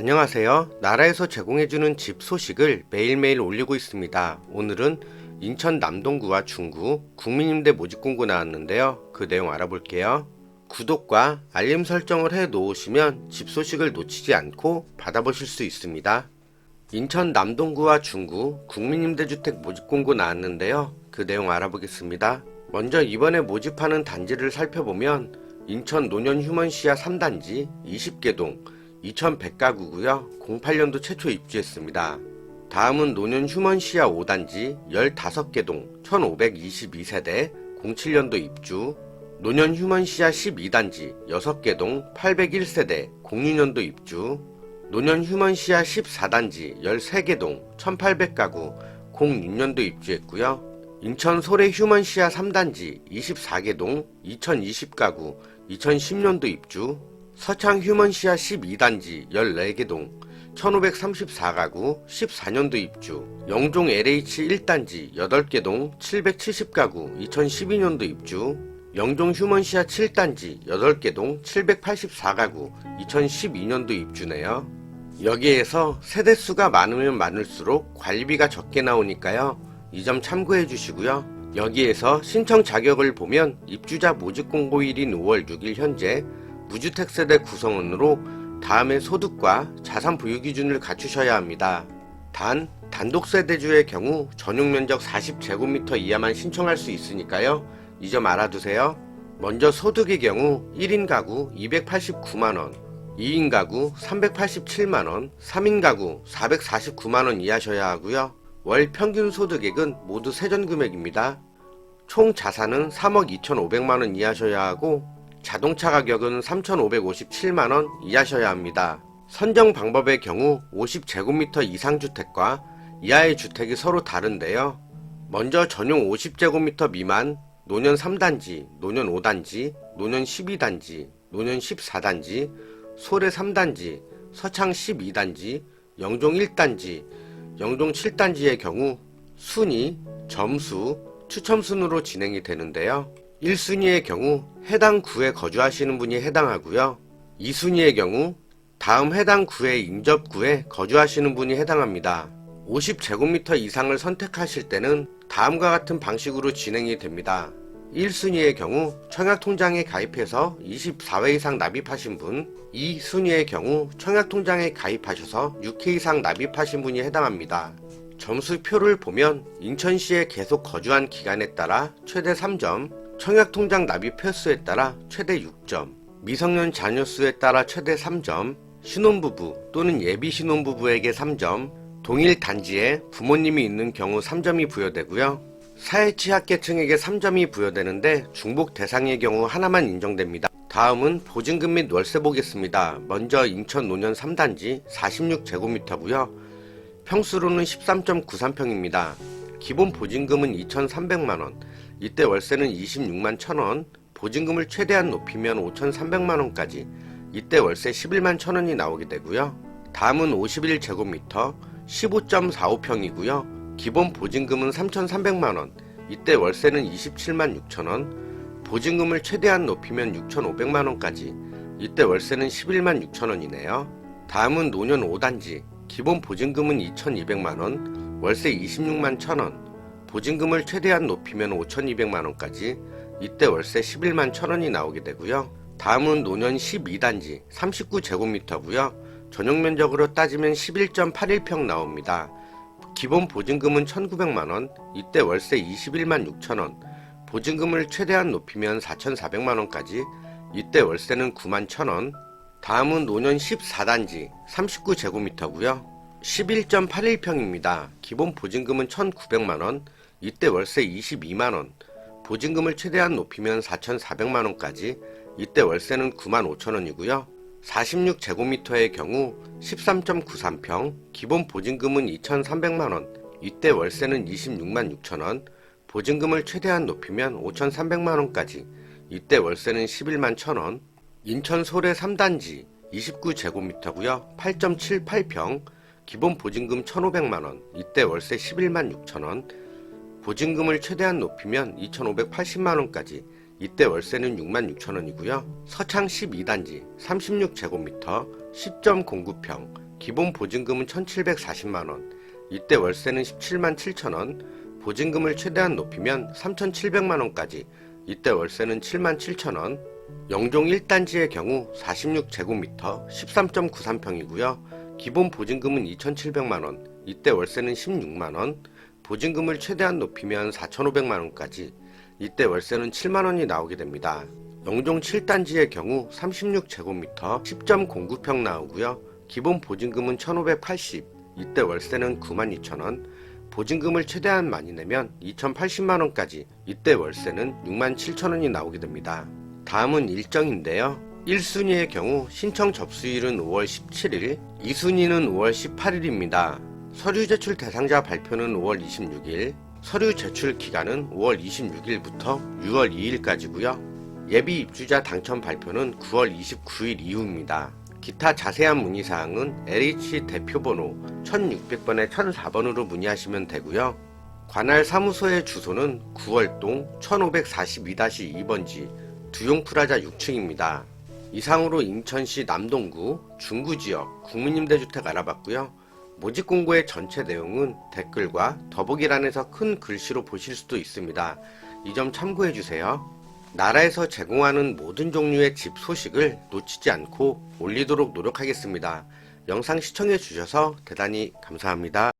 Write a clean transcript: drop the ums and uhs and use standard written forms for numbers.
안녕하세요. 나라에서 제공해주는 집 소식을 매일매일 올리고 있습니다. 오늘은 인천 남동구와 중구 국민임대 모집 공고 나왔는데요. 그 내용 알아볼게요. 구독과 알림 설정을 해 놓으시면 집 소식을 놓치지 않고 받아보실 수 있습니다. 인천 남동구와 중구 국민임대주택 모집 공고 나왔는데요. 그 내용 알아보겠습니다. 먼저 이번에 모집하는 단지를 살펴보면 인천 논현 휴먼시아 3단지 20개동 2100가구고요. 08년도 최초 입주했습니다. 다음은 논현 휴먼시아 5단지 15개동 1522세대 07년도 입주, 논현 휴먼시아 12단지 6개동 801세대 06년도 입주, 논현 휴먼시아 14단지 13개동 1800가구 06년도 입주했고요. 인천 소래 휴먼시아 3단지 24개동 2020가구 2010년도 입주, 서창 휴먼시아 12단지 14개동 1534가구 14년도 입주, 영종 LH 1단지 8개동 770가구 2012년도 입주, 영종 휴먼시아 7단지 8개동 784가구 2012년도 입주네요. 여기에서 세대수가 많으면 많을수록 관리비가 적게 나오니까요. 이 점 참고해 주시고요. 여기에서 신청 자격을 보면 입주자 모집 공고일인 5월 6일 현재 무주택 세대 구성원으로 다음에 소득과 자산 보유 기준을 갖추셔야 합니다. 단, 단독 세대주의 경우 전용 면적 40제곱미터 이하만 신청할 수 있으니까요. 이 점 알아두세요. 먼저 소득의 경우 1인 가구 289만원, 2인 가구 387만원, 3인 가구 449만원 이하셔야 하고요. 월 평균 소득액은 모두 세전금액입니다. 총 자산은 3억 2,500만원 이하셔야 하고 자동차 가격은 3,557만원 이하셔야 합니다. 선정 방법의 경우 50제곱미터 이상 주택과 이하의 주택이 서로 다른데요. 먼저 전용 50제곱미터 미만 논현 3단지, 논현 5단지, 논현 12단지, 논현 14단지, 소래 3단지, 서창 12단지, 영종 1단지, 영종 7단지의 경우 순위, 점수, 추첨순으로 진행이 되는데요. 1순위의 경우 해당 구에 거주하시는 분이 해당하고요. 2순위의 경우 다음 해당 구의 인접구에 거주하시는 분이 해당합니다. 50제곱미터 이상을 선택하실 때는 다음과 같은 방식으로 진행이 됩니다. 1순위의 경우 청약통장에 가입해서 24회 이상 납입하신 분, 2순위의 경우 청약통장에 가입하셔서 6회 이상 납입하신 분이 해당합니다. 점수표를 보면 인천시에 계속 거주한 기간에 따라 최대 3점, 청약통장 납입 횟수에 따라 최대 6점, 미성년 자녀 수에 따라 최대 3점, 신혼부부 또는 예비 신혼부부에게 3점, 동일 단지에 부모님이 있는 경우 3점이 부여되고요. 사회취약계층에게 3점이 부여되는데 중복 대상의 경우 하나만 인정됩니다. 다음은 보증금 및 월세 보겠습니다. 먼저 인천 논현 3단지 46제곱미터고요. 평수로는 13.93평입니다. 기본 보증금은 2,300만원, 이때 월세는 26만 1천원, 보증금을 최대한 높이면 5,300만원까지, 이때 월세 11만 1천원이 나오게 되고요. 다음은 51제곱미터 15.45평이고요. 기본 보증금은 3,300만원, 이때 월세는 27만 6천원, 보증금을 최대한 높이면 6,500만원까지, 이때 월세는 11만 6천원이네요. 다음은 논현 5단지, 기본 보증금은 2,200만원, 월세 26만 1천원, 보증금을 최대한 높이면 5,200만원까지, 이때 월세 11만 1천원이 나오게 되고요. 다음은 논현 12단지 39제곱미터고요. 전용면적으로 따지면 11.81평 나옵니다. 기본 보증금은 1,900만원, 이때 월세 21만 6천원, 보증금을 최대한 높이면 4,400만원까지, 이때 월세는 9만 1천원. 다음은 논현 14단지 39제곱미터고요. 11.81평입니다. 기본 보증금은 1,900만원, 이때 월세 22만원, 보증금을 최대한 높이면 4,400만원까지, 이때 월세는 9만 5천원이고요. 46제곱미터의 경우 13.93평, 기본 보증금은 2,300만원, 이때 월세는 26만 6천원, 보증금을 최대한 높이면 5,300만원까지, 이때 월세는 11만 1천원. 인천 소래 3단지 29제곱미터고요. 8.78평, 기본 보증금 1,500만원, 이때 월세 11만 6천원, 보증금을 최대한 높이면 2,580만원까지, 이때 월세는 66,000원이고요. 서창 12단지 36제곱미터 10.09평, 기본 보증금은 1,740만원, 이때 월세는 17만 7천원, 보증금을 최대한 높이면 3,700만원까지, 이때 월세는 7만 7천원, 영종 1단지의 경우 46제곱미터 13.93평이고요. 기본 보증금은 2,700만원, 이때 월세는 16만원, 보증금을 최대한 높이면 4,500만원까지, 이때 월세는 7만원이 나오게 됩니다. 영종 7단지의 경우 36제곱미터 10.09평 나오고요. 기본 보증금은 1,580, 이때 월세는 92,000원, 보증금을 최대한 많이 내면 2,080만원까지, 이때 월세는 67,000원이 나오게 됩니다. 다음은 일정인데요. 1순위의 경우 신청 접수일은 5월 17일, 2순위는 5월 18일입니다. 서류 제출 대상자 발표는 5월 26일, 서류 제출 기간은 5월 26일부터 6월 2일까지고요. 예비 입주자 당첨 발표는 9월 29일 이후입니다. 기타 자세한 문의사항은 LH 대표번호 1600번에 1004번으로 문의하시면 되고요. 관할 사무소의 주소는 9월동 1542-2번지 두용프라자 6층입니다. 이상으로 인천시 남동구 중구지역 국민임대주택 알아봤고요. 모집공고의 전체 내용은 댓글과 더보기란에서 큰 글씨로 보실 수도 있습니다. 이 점 참고해주세요. 나라에서 제공하는 모든 종류의 집 소식을 놓치지 않고 올리도록 노력하겠습니다. 영상 시청해주셔서 대단히 감사합니다.